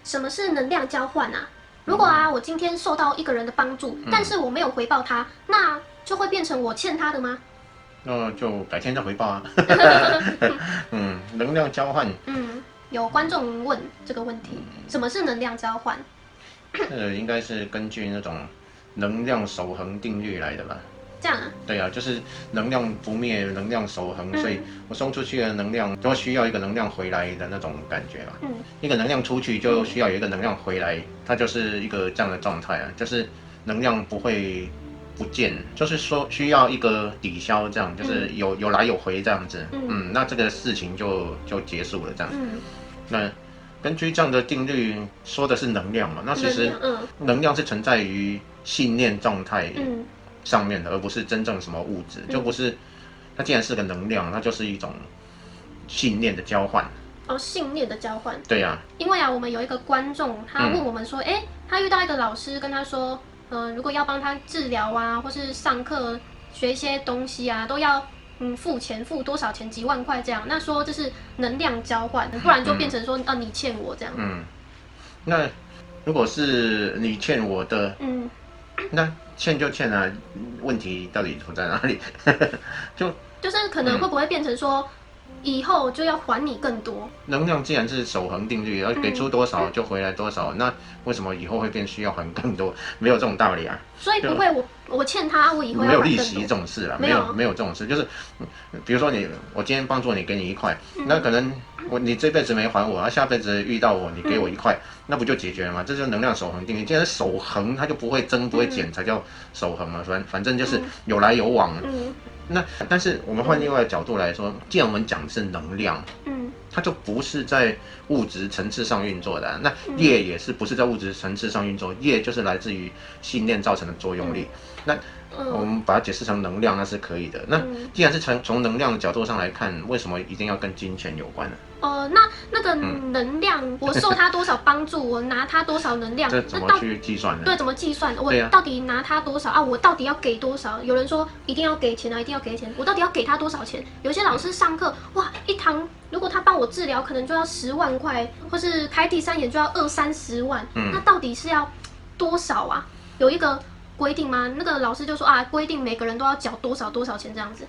什么是能量交换啊？如果我今天受到一个人的帮助，但是我没有回报他，那就会变成我欠他的吗？那就改天再回报啊。能量交换。有观众问这个问题，什么是能量交换？应该是根据那种能量守恒定律来的吧？这样啊？对啊，就是能量不灭，能量守恒，所以我送出去的能量都需要一个能量回来的那种感觉嘛。一个能量出去就需要有一个能量回来，它就是一个这样的状态啊，就是能量不会不见，就是说需要一个抵消，这样就是有来有回这样子。那这个事情就结束了这样。那根据这样的定律说的是能量嘛，那其实能量是存在于信念状态上面的，而不是真正什么物质，就不是。它既然是个能量，它就是一种信念的交换。哦，信念的交换。对呀。因为我们有一个观众，他问我们说，他遇到一个老师跟他说，如果要帮他治疗啊，或是上课学一些东西啊，都要付钱，付多少钱，几万块这样。那说这是能量交换，不然就变成说你欠我这样。那如果是你欠我的，那欠就欠啊，问题到底出在哪里？就是可能会不会变成说，以后就要还你更多？能量既然是守恒定律，要给出多少就回来多少，那为什么以后会变需要还更多？没有这种道理啊。所以不会我欠他，我以后要还更多。没有利息这种事啦，没有这种事，就是比如说我今天帮助你，给你1块，那可能你这辈子没还我，下辈子遇到我，你给我1块，那不就解决了吗？这就是能量守恒定律。既然是守恒，它就不会增不会减，才叫守恒嘛。反正就是有来有往。那但是我们换另外的角度来说，既然我们讲的是能量，它就不是在物质层次上运作的。那业也是不是在物质层次上运作？业就是来自于信念造成的作用力。那我们把它解释成能量，那是可以的。那既然是从能量的角度上来看，为什么一定要跟金钱有关呢？那个能量，我受他多少帮助，我拿他多少能量，这怎么去计算呢？对，怎么计算？我到底拿他多少啊？我到底要给多少？有人说一定要给钱啊，一定要给钱。我到底要给他多少钱？有些老师上课，哇，一堂如果他帮我治疗，可能就要10万块，或是开第3眼就要20-30万。那到底是要多少啊？有一个规定吗？那个老师就说规定每个人都要缴多少多少钱这样子。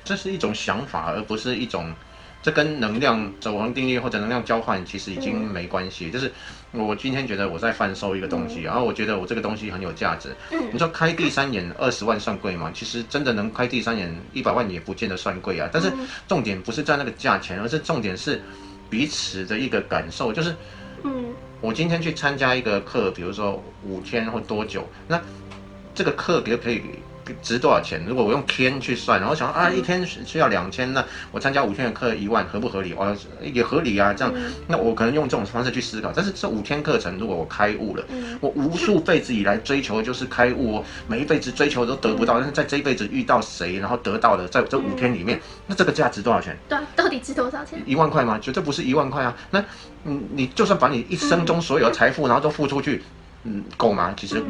这是一种想法，而不是一种。这跟能量守恒定律或者能量交换其实已经没关系。就是我今天觉得我在贩售一个东西，然后我觉得我这个东西很有价值。你说开第3眼20万算贵吗？其实真的能开第3眼100万也不见得算贵啊。但是重点不是在那个价钱，而是重点是彼此的一个感受。就是我今天去参加一个课，比如说5天或多久，那这个课可以值多少钱？如果我用天去算，然后想1天需要2000，那我参加5天的课1万，合不合理？也合理啊。这样，那我可能用这种方式去思考。但是这5天课程，如果我开悟了，我无数辈子以来追求的就是开悟，每一辈子追求都得不到，但是在这一辈子遇到谁，然后得到的，在这5天里面，那这个价值多少钱？对啊，到底值多少钱？1万块吗？绝对不是1万块啊。那你就算把你一生中所有的财富，然后都付出去。够吗？其实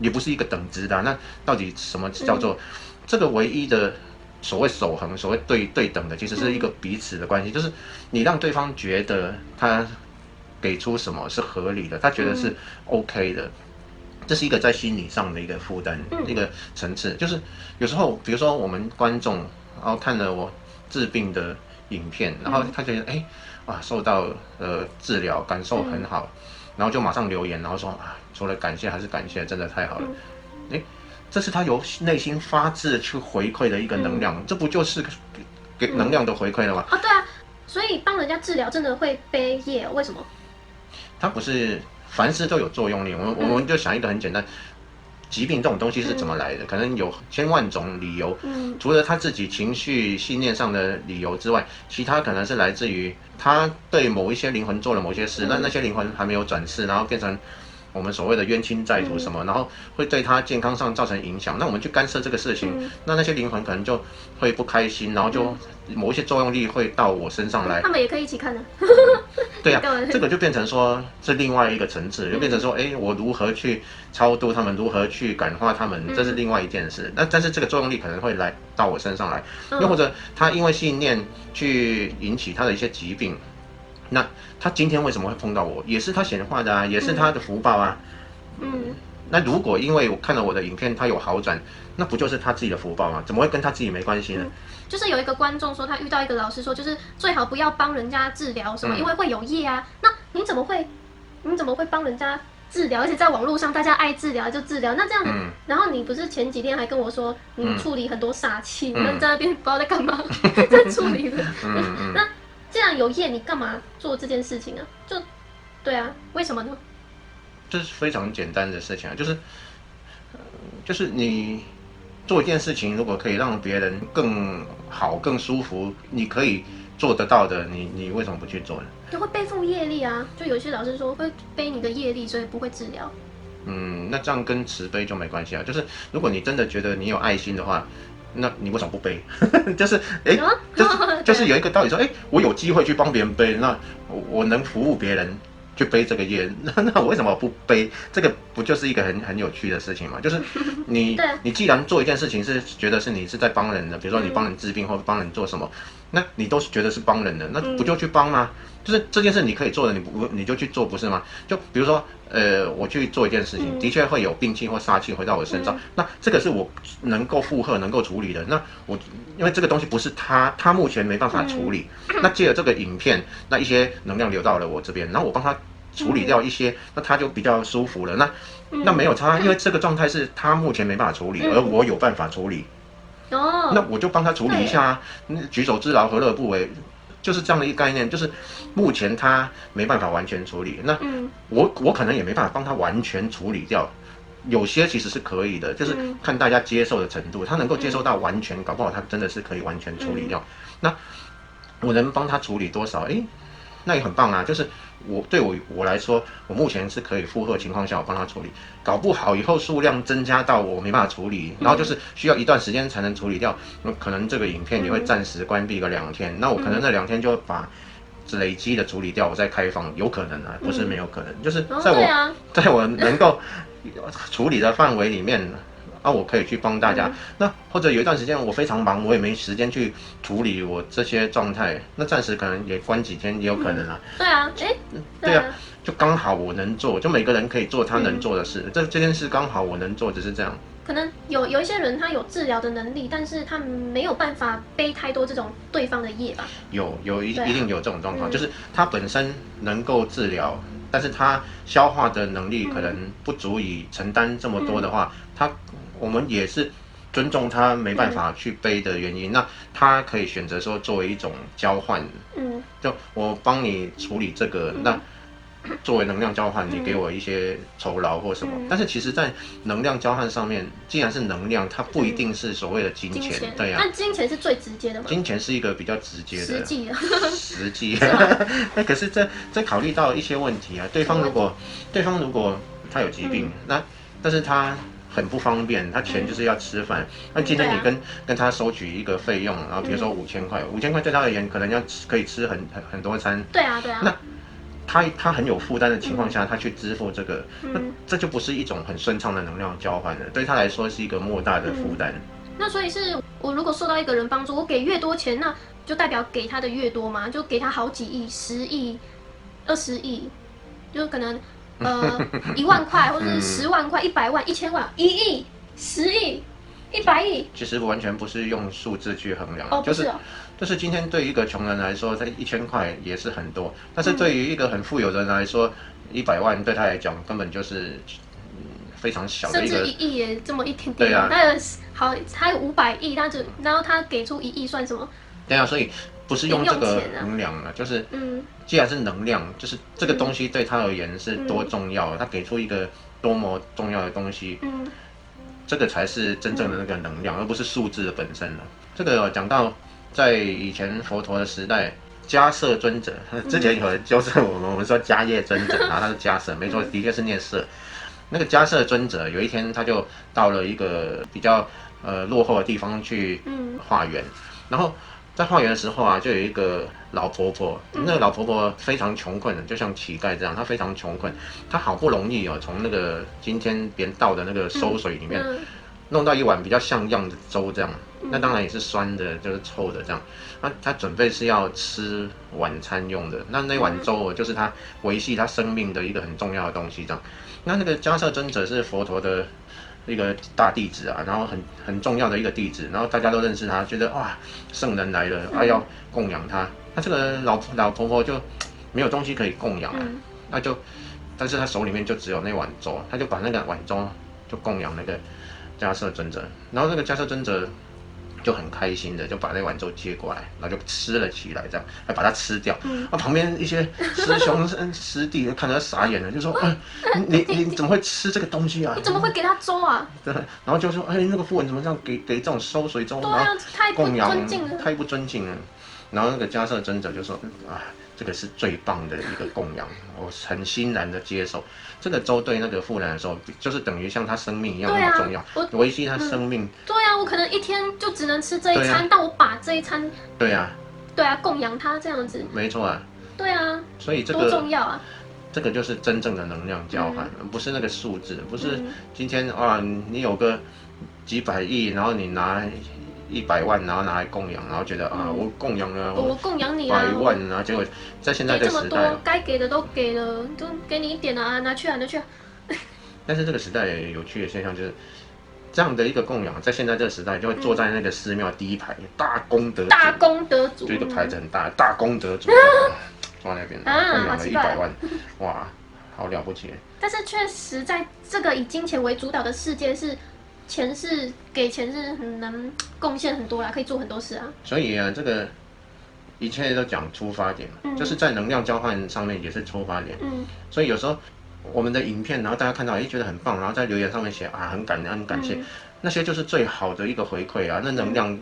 也不是一个等值的。那到底什么叫做这个唯一的所谓守恒，所谓对等的，其实是一个彼此的关系，就是你让对方觉得他给出什么是合理的，他觉得是 OK 的，这是一个在心理上的一个负担，一个层次。就是有时候，比如说我们观众，然后看了我治病的影片，然后他觉得受到治疗，感受很好。然后就马上留言，然后说除了感谢还是感谢，真的太好了。这是他由内心发自去回馈的一个能量，这不就是给能量的回馈了吗？对啊，所以帮人家治疗真的会背业，为什么？它不是凡事都有作用力，我们就想一个很简单。疾病这种东西是怎么来的？可能有千万种理由，除了他自己情绪、信念上的理由之外，其他可能是来自于他对某一些灵魂做了某些事，那些灵魂还没有转世，然后变成我们所谓的冤亲债主什么，然后会对他健康上造成影响。那我们去干涉这个事情，那些灵魂可能就会不开心，然后就某一些作用力会到我身上来。他们也可以一起看的。对啊，这个就变成说是另外一个层次，就变成说，我如何去超度他们，如何去感化他们，这是另外一件事。但是这个作用力可能会来到我身上来，又或者他因为信念去引起他的一些疾病，那他今天为什么会碰到我，也是他显化的啊，也是他的福报啊。那如果因为我看了我的影片，他有好转，那不就是他自己的福报吗？怎么会跟他自己没关系呢？就是有一个观众说，他遇到一个老师说，就是最好不要帮人家治疗什么，因为会有业啊。那你怎么会帮人家治疗？而且在网络上大家爱治疗就治疗，那这样子，然后你不是前几天还跟我说你处理很多煞气，那你在那边不知道在干嘛，在处理的。那既然有业，你干嘛做这件事情啊？对啊，为什么呢？这是非常简单的事情啊，就是你做一件事情，如果可以让别人更好、更舒服，你可以做得到的，你为什么不去做呢？就会背负业力啊，就有些老师说会背你的业力，所以不会治疗。那这样跟慈悲就没关系啊。就是如果你真的觉得你有爱心的话，那你为什么不背？就是有一个道理说，我有机会去帮别人背，那我能服务别人。去背这个业，那我为什么不背？这个不就是一个很有趣的事情吗？就是你既然做一件事情是觉得是你是在帮人的，比如说你帮人治病或帮人做什么，那你都是觉得是帮人的，那不就去帮吗？就是这件事你可以做的，你就去做，不是吗？就比如说我去做一件事情，的确会有病气或杀气回到我身上，那这个是我能够负荷、能够处理的。那因为这个东西不是他目前没办法处理，那借着这个影片，那一些能量流到了我这边，然后我帮他处理掉一些，那他就比较舒服了。那没有差，因为这个状态是他目前没办法处理，而我有办法处理。那我就帮他处理一下啊，举手之劳何乐不为？就是这样的一个概念，就是目前他没办法完全处理，那我可能也没办法帮他完全处理掉。有些其实是可以的，就是看大家接受的程度，他能够接受到完全，搞不好他真的是可以完全处理掉。那我能帮他处理多少？那也很棒啊。就是对我来说，我目前是可以负荷的情况下，我帮他处理。搞不好以后数量增加到我没办法处理，然后就是需要一段时间才能处理掉，可能这个影片也会暂时关闭个2天。那我可能那2天就把累积的处理掉，我再开放，有可能啊，不是没有可能，就是在我能够处理的范围里面。我可以去帮大家。那或者有一段时间我非常忙，我也没时间去处理我这些状态，那暂时可能也关几天也有可能啊。对啊，就刚好我能做，就每个人可以做他能做的事，这件事刚好我能做，只是这样。可能有一些人他有治疗的能力，但是他没有办法背太多这种对方的业吧？一定有这种状况，就是他本身能够治疗，但是他消化的能力可能不足以承担这么多的话，我们也是尊重他没办法去背的原因。那他可以选择说作为一种交换，就我帮你处理这个，那作为能量交换，你给我一些酬劳或什么。但是其实，在能量交换上面，既然是能量，它不一定是所谓的金钱，对呀。但金钱是最直接的嘛？金钱是一个比较直接的、实际。那可是这考虑到一些问题啊，对方如果他有疾病，但是他很不方便，他钱就是要吃饭。那今天你跟他收取一个费用，然后比如说5000块，5000块对他而言可能可以吃很多餐。对啊。那他很有负担的情况下，他去支付这个，那这就不是一种很顺畅的能量交换了，对他来说是一个莫大的负担。那所以是我如果受到一个人帮助，我给越多钱，那就代表给他的越多嘛，就给他好几亿、10亿、20亿，就可能1万块，或者是10万块、100万、1000万、1亿、10亿、100亿。其实完全不是用数字去衡量，就是今天对于一个穷人来说，这1000块也是很多，但是对于一个很富有的人来说，100万对他来讲根本就是非常小的一个，甚至1亿也这么一点点。对啊，好，他有500亿，然后他给出1亿算什么？对啊，所以不是用这个衡量了，就是既然是能量，就是这个东西对他而言是多重要，他给出一个多么重要的东西，这个才是真正的那个能量，而不是数字的本身了。这个讲到在以前佛陀的时代，迦摄尊者之前有人纠正我们说迦叶尊者，然后他是迦摄，没错，的确是念摄。那个迦摄尊者有一天他就到了一个比较落后的地方去化缘，然后在化缘的时候啊，就有一个老婆婆，那个老婆婆非常穷困的，就像乞丐这样，她非常穷困，她好不容易从那个今天别人倒的那个收水里面弄到一碗比较像样的粥这样，那当然也是酸的，就是臭的这样。那他准备是要吃晚餐用的，那碗粥就是他维系他生命的一个很重要的东西这样。那个迦摄尊者是佛陀的一个大弟子啊，然后很重要的一个弟子，然后大家都认识他，觉得哇圣人来了啊要供养他。那这个老婆婆就没有东西可以供养啊，那就但是他手里面就只有那碗粥，他就把那个碗粥就供养那个迦摄尊者，然后那个迦摄尊者就很开心的就把那碗粥接过来，然后就吃了起来，这样还把它吃掉。旁边一些师兄师弟看得傻眼了，就说：“你怎么会吃这个东西啊？你怎么会给他粥啊？”对，然后就说：“哎，那个妇人怎么这样给这种馊水粥？对啊，太不供养尊敬了，太不尊敬了。”然后那个迦摄尊者就说：“啊，这个是最棒的一个供养，我很欣然的接受。这个粥对那个妇人来说，就是等于像他生命一样那么重要，维系他生命。对啊，我可能一天就只能吃这一餐，但我把这一餐，对啊，供养他这样子，没错啊，对啊，所以这个多重要啊！这个就是真正的能量交换，不是那个数字，不是今天啊，你有个几百亿，然后你拿100万，然后拿来供养，然后觉得啊，我供养了，我供养你啊100万啊，结果在现在这个时代，该给的都给了，都给你一点啊，拿去啊，拿去啊。但是这个时代有趣的现象就是，这样的一个供养，在现在这个时代就会坐在那个寺庙第一排，大功德主，就一个牌子很大，大功德主，坐在那边供养了100万，哇，好了不起。但是确实在这个以金钱为主导的世界给钱是很能贡献很多啦，可以做很多事啊。所以啊，这个一切都讲出发点，就是在能量交换上面也是出发点。所以有时候我们的影片，然后大家看到觉得很棒，然后在留言上面写啊很感恩很感谢，那些就是最好的一个回馈啊，那能量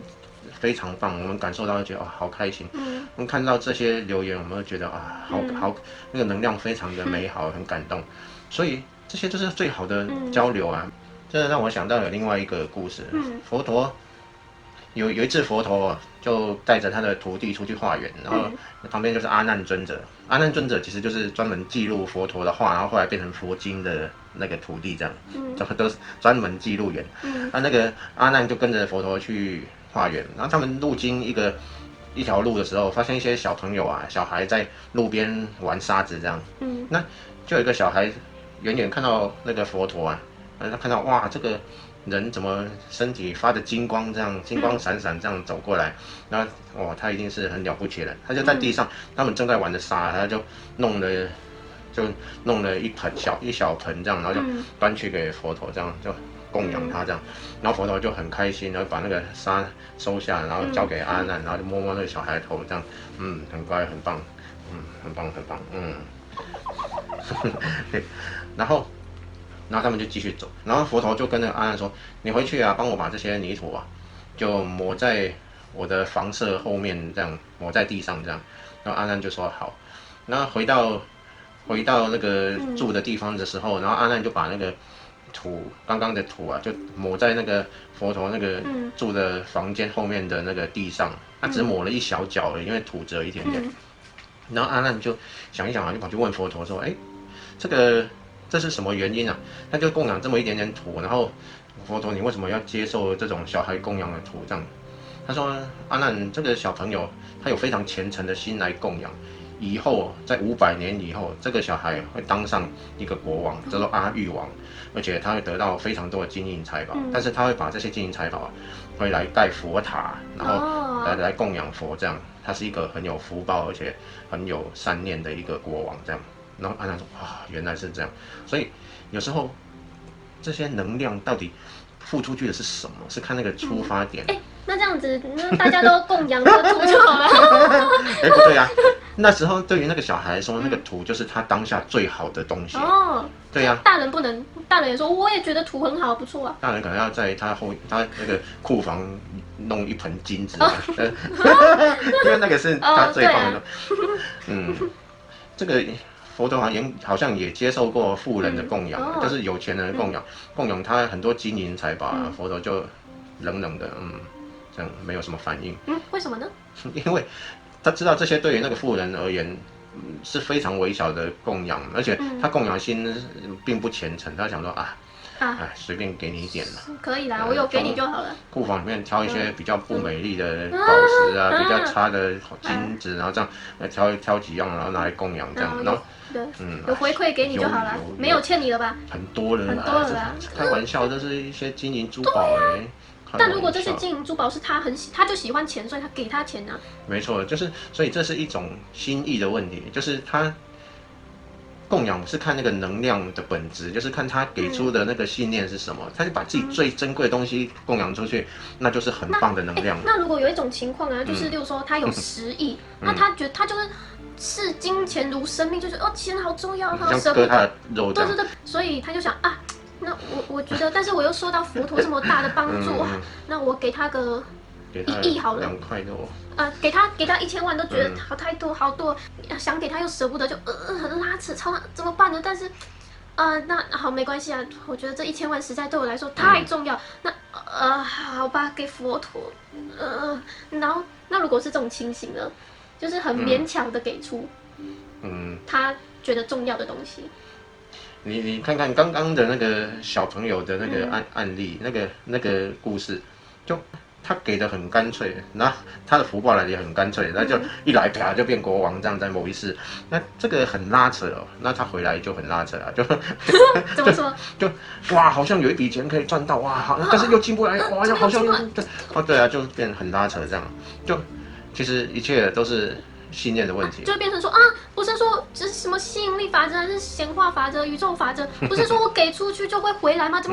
非常棒，我们感受到觉得啊好开心。我们看到这些留言，我们会觉得啊好那个能量非常的美好，很感动。所以这些就是最好的交流啊。这让我想到有另外一个故事，佛陀有一次佛陀就带着他的徒弟出去化缘，然后旁边就是阿难尊者。阿难尊者其实就是专门记录佛陀的话，然后后来变成佛经的那个徒弟，这样，都是专门记录员。那个阿难就跟着佛陀去化缘，然后他们路经一条路的时候，发现一些小朋友啊、小孩在路边玩沙子这样。那就有一个小孩远远看到那个佛陀啊。他看到哇，这个人怎么身体发着金光，这样金光闪闪这样走过来，然后哇，他一定是很了不起的。他就在地上，他们正在玩的沙，他就弄了一小盆这样，然后就端去给佛陀，这样就供养他这样。然后佛陀就很开心，然后把那个沙收下，然后交给阿难，然后就摸摸那个小孩的头，这样，很乖，很棒，很棒，很棒，然后他们就继续走，然后佛陀就跟那个阿难说：“你回去啊，帮我把这些泥土啊，就抹在我的房舍后面，这样抹在地上这样。”然后阿难就说：“好。”然后回到那个住的地方的时候，然后阿难就把那个刚刚的土啊，就抹在那个佛陀那个住的房间后面的那个地上，他只抹了一小角而已，因为土只有一点点。然后阿难就想一想啊，就跑去问佛陀说：“哎，这是什么原因啊？他就供养这么一点点土，然后佛陀你为什么要接受这种小孩供养的土这样？”他说：“阿难，这个小朋友他有非常虔诚的心来供养，以后在500年以后，这个小孩会当上一个国王，叫做阿育王，而且他会得到非常多的金银财宝，但是他会把这些金银财宝会来盖佛塔，然后来供养佛，这样他是一个很有福报而且很有善念的一个国王这样。”然后阿难说：“啊，原来是这样，所以有时候这些能量到底付出去的是什么？是看那个出发点。”那这样子，那大家都供养这个土就好了。不对啊，那时候对于那个小孩说，那个土就是他当下最好的东西。对呀，大人不能，大人也说，我也觉得土很好，不错啊。大人可能要在他那个库房弄一盆金子，因为那个是他最棒的。这个。佛陀好像也接受过富人的供养，就是有钱人的供养他很多金银财宝，佛陀就冷冷的，这样没有什么反应。为什么呢？因为他知道这些对于那个富人而言是非常微小的供养，而且他供养心并不虔诚，他想说啊，哎，随便给你一点了。可以啦，我有给你就好了。库房里面挑一些比较不美丽的宝石啊，比较差的金子，然后这样挑几样，然后拿来供养这样，然后对，有回馈给你就好了，没有欠你了吧？很多了，很多了啦。开玩笑，这是一些金银珠宝哎。但如果这些金银珠宝是他就喜欢钱，所以他给他钱啊。没错，所以这是一种心意的问题，就是他供养是看那个能量的本质，就是看他给出的那个信念是什么。他就把自己最珍贵的东西供养出去，那就是很棒的能量。那如果有一种情况啊，就是例如说他有10亿，那他觉得他就是视金钱如生命，就是钱好重要，他舍不得。割他的肉。对，所以他就想啊。那我觉得，但是我又受到佛陀这么大的帮助，那我给他个1亿好了，2块多。给他1000万都觉得太多好多，想给他又舍不得，就很拉扯，怎么办呢？但是那好没关系啊，我觉得这1000万实在对我来说太重要，那好吧，给佛陀，然后那如果是这种情形呢，就是很勉强的给出，他觉得重要的东西。你看看刚刚的那个小朋友的那个案例，那个故事，就他给的很干脆，那他的福报来的也很干脆，那就一来啪就变国王，这样在某一世，那这个很拉扯哦，那他回来就很拉扯啊，就怎么说？就哇，好像有一笔钱可以赚到哇，但是又进不来，哇，好像对啊，就变很拉扯这样，就其实一切都是信念的问题，就会变成说不是说这是什么吸引力法则，还是显化法则、宇宙法则，不是说我给出去就会回来吗？怎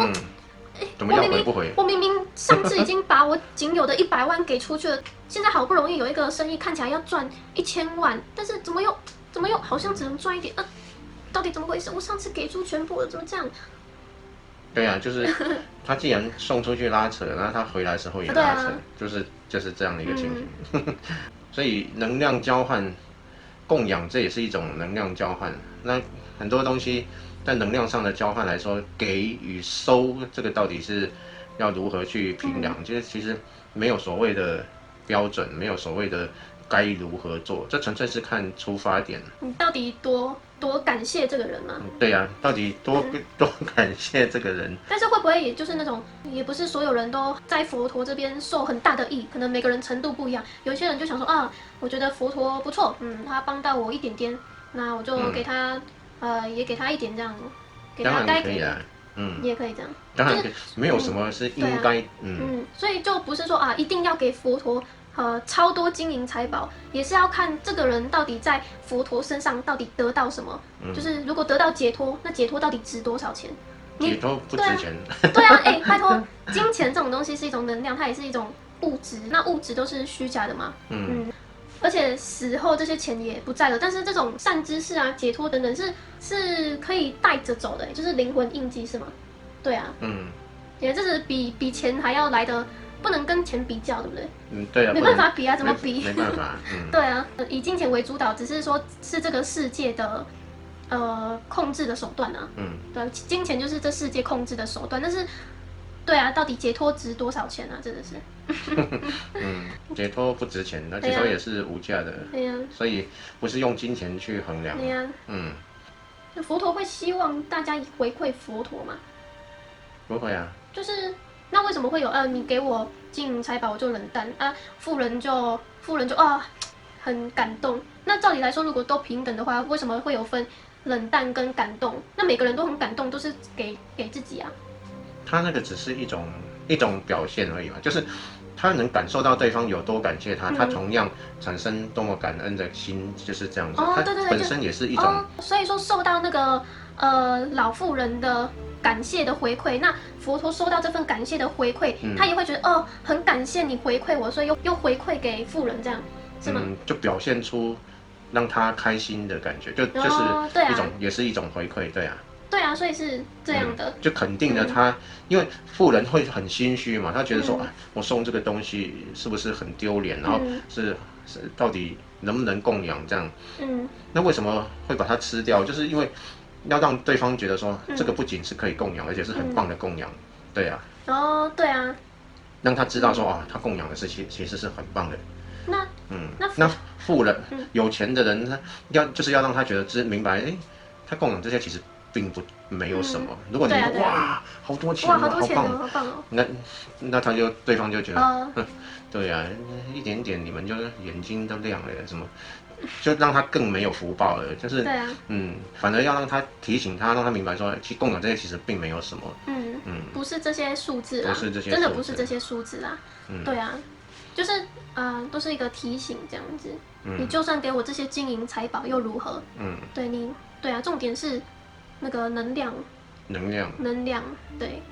么要回不回？我明明上次已经把我仅有的100万给出去了，现在好不容易有一个生意看起来要赚1000万，但是怎么又好像只能赚一点？到底怎么回事？我上次给出全部了，怎么这样？对啊，就是他既然送出去拉扯，那他回来时候也拉扯，就是这样的一个情形。所以能量交换、供养，这也是一种能量交换。那很多东西在能量上的交换来说，给与收，这个到底是要如何去评量？其实没有所谓的标准，没有所谓的该如何做，这纯粹是看出发点。你到底多感谢这个人吗？对呀，到底多感谢这个人。但是会不会也就是那种，也不是所有人都在佛陀这边受很大的益，可能每个人程度不一样。有一些人就想说我觉得佛陀不错，他帮到我一点点，那我就给他，也给他一点这样，给他该给的。你也可以这样。当然没有什么是应该，所以就不是说一定要给佛陀。超多金银财宝，也是要看这个人到底在佛陀身上到底得到什么。就是如果得到解脱，那解脱到底值多少钱？解脱不值钱。对啊，拜托，金钱这种东西是一种能量，它也是一种物质。那物质都是虚假的嘛。而且死后这些钱也不在了，但是这种善知识啊、解脱等等是可以带着走的，就是灵魂印记是吗？对啊。也这是比钱还要来的。不能跟钱比较，对不对？对啊，没办法比啊，怎么比？没办法，对啊，以金钱为主导，只是说是这个世界的控制的手段啊。对，金钱就是这世界控制的手段，但是，对啊，到底解脱值多少钱啊？真的是。解脱不值钱，那解脱也是无价的。对呀。所以不是用金钱去衡量。对呀。那佛陀会希望大家回馈佛陀吗？不会啊。就是。那为什么会有你给我金银财宝我就冷淡富人就很感动？那照理来说，如果都平等的话，为什么会有分冷淡跟感动？那每个人都很感动，都是给自己啊。他那个只是一种表现而已嘛，就是他能感受到对方有多感谢他，他同样产生多么感恩的心，就是这样子。他本身也是一种。所以说受到那个老妇人的。感谢的回馈，那佛陀收到这份感谢的回馈，他也会觉得很感谢你回馈我，所以又回馈给富人，这样是吗？就表现出让他开心的感觉，就是一种，也是一种回馈，对啊。对啊，所以是这样的，就肯定了他，因为富人会很心虚嘛，他觉得说，我送这个东西是不是很丢脸，然后是到底能不能供养这样？那为什么会把它吃掉？就是因为。要让对方觉得说，这个不仅是可以供养，而且是很棒的供养，对啊。对啊。让他知道说他供养的事情其实是很棒的。那富人、有钱的人，他就是要让他觉得明白，他供养这些其实并不没有什么。如果你对啊对啊哇好多钱，哇，好多钱棒，哦，好棒哦。那对方就觉得，哦，对呀、一点点你们就是眼睛都亮了，什么，就让他更没有福报了。就是对啊，反而要让他提醒他，让他明白说，其实共享这些其实并没有什么。不是这些数字啦，不是这些真的数字不是这些数字啦。对啊，就是都是一个提醒这样子。你就算给我这些金银财宝又如何？对你，对啊，重点是那个能量，对，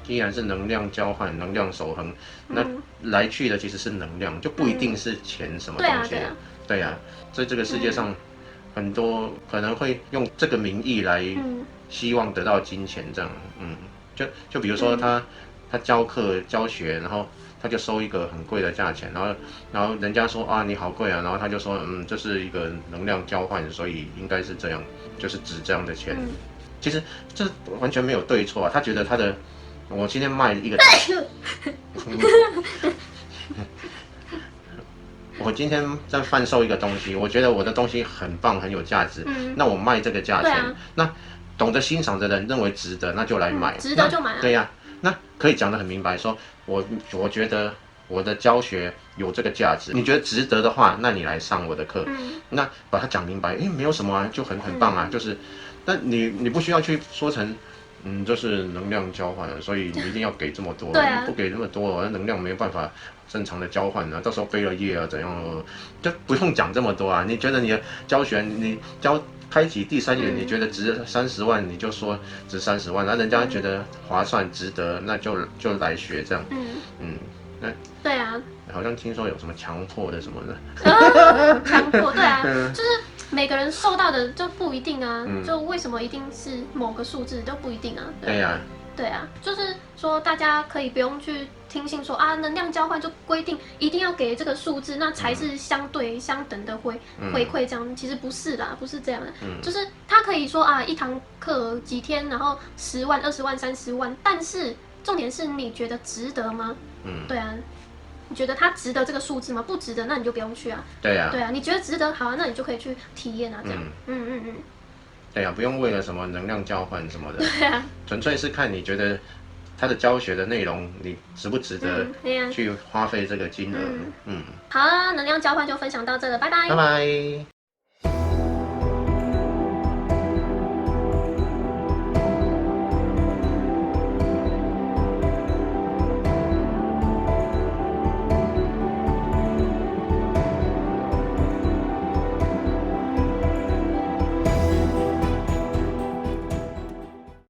既然是能量交换、能量守恒，那来去的其实是能量，就不一定是钱什么东西。对啊，在这个世界上，很多可能会用这个名义来希望得到金钱，这样，就比如说他教课教学，然后他就收一个很贵的价钱，然后人家说啊你好贵啊，然后他就说这是一个能量交换，所以应该是这样，就是值这样的钱。其实这完全没有对错啊，他觉得他的，我今天卖一个，我今天在贩售一个东西，我觉得我的东西很棒，很有价值，那我卖这个价钱，那懂得欣赏的人认为值得，那就来买，值得就买啊。对呀，那可以讲得很明白，说我觉得我的教学有这个价值，你觉得值得的话，那你来上我的课，那把它讲明白，没有什么啊，就很棒啊，就是，那你不需要去说成。这是能量交换，所以你一定要给这么多，不给这么多，那能量没有办法正常的交换啊，到时候背了业啊怎样，就不用讲这么多啊。你觉得你的教学，你开启第3元，你觉得值30万，你就说值30万，那人家觉得划算值得，那就来学这样。那对啊，好像听说有什么强迫的什么的，强迫，对啊，就是每个人受到的就不一定啊，就为什么一定是某个数字都不一定啊。对呀，对啊，就是说大家可以不用去听信说啊，能量交换就规定一定要给这个数字，那才是相对相等的回馈这样，其实不是啦，不是这样的，就是他可以说啊，一堂课几天，然后10万、20万、30万，但是重点是你觉得值得吗？对啊。你觉得它值得这个数字吗？不值得，那你就不用去啊。对呀，对啊，你觉得值得，好啊，那你就可以去体验啊，这样。对呀，不用为了什么能量交换什么的，对啊，纯粹是看你觉得他的教学的内容，你值不值得去花费这个金额。好啊，能量交换就分享到这了，拜拜。拜拜。